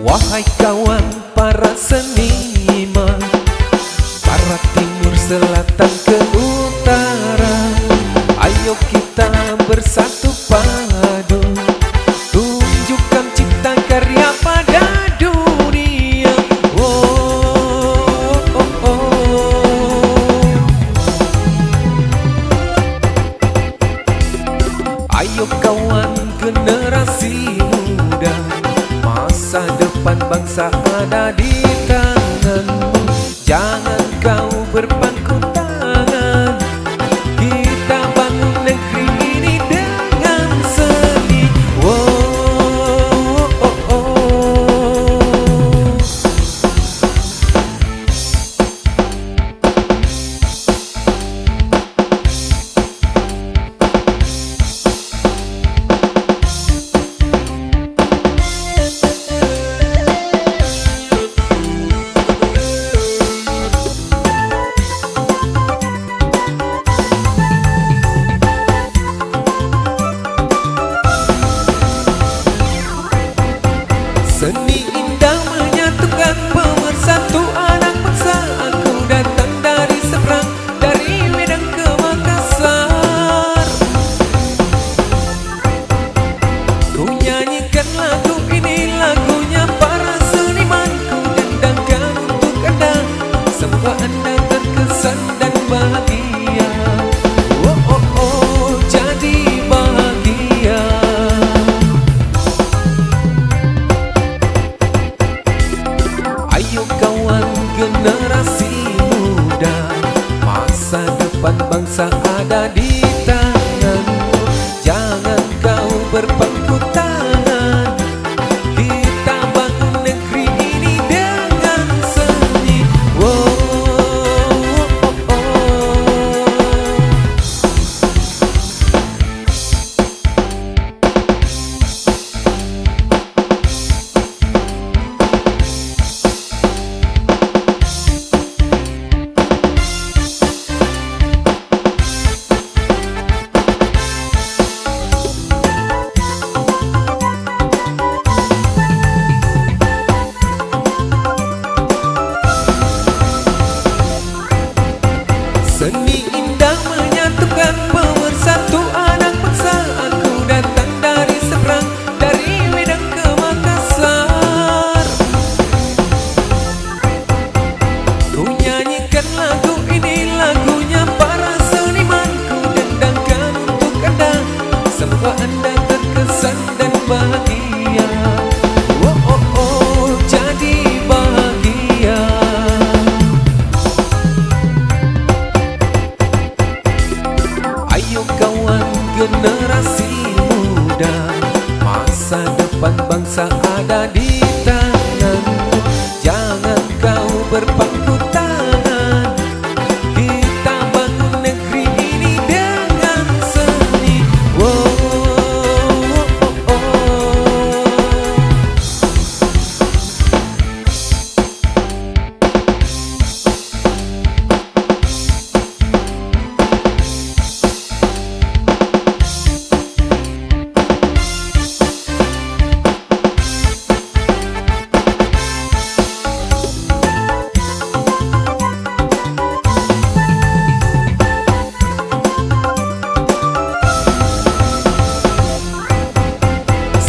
Wahai kawan para seniman, barat, timur, selatan, ke utara, ayo kita bersatu padu, tunjukkan cipta karya pada dunia. Oh, oh, oh. Ayo kawan generasi muda, masa depan bangsa ada di tanganmu. Jangan kau berpangku tangan, kita bangun negeri ini dengan seni. Oh, oh, oh. Seni indah menyatukan pemersatu anak bangsa. Aku datang dari seberang, dari Medan ke Makassar. Ku nyanyikan lagu ini, lagunya para seniman. Ku dendangkan untuk Anda, semoga Anda terkesan dan bahagia. Oh, oh, oh, jadi bahagia. Ayo kawan generasi muda, masa depan bangsa ada di tanganmu. Jangan kau berpangku tangan, kita bangun negeri ini dengan seni. Oh, oh, oh. Seni indah menyatukan pemersatu anak bangsa. Aku datang dari seberang, dari Medan ke Makassar. Ku nyanyikan lagu ini, lagunya para seniman. Ku dendangkan untuk Anda, semoga Anda terkesan dan bahagia. Oh, oh, oh, jadi bahagia. Ayo kawan generasi muda, masa depan bangsa ada di tanganmu. Jangan kau berpangku tangan, kita bangun negeri ini dengan seni. Oh, oh, oh.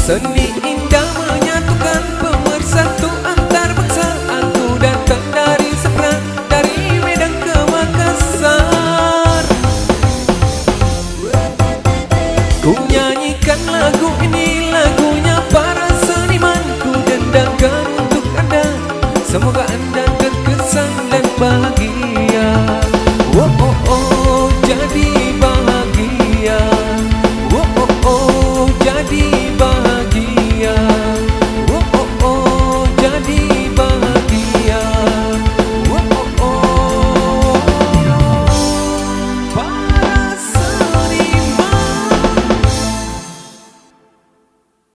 Seni indah menyatukan pemersatu antar bangsa. Aku datang dari seberang, dari Medan ke Makassar. Ku nyanyikan lagu ini, lagunya para seniman. Ku dendangkan untuk Anda, semoga Anda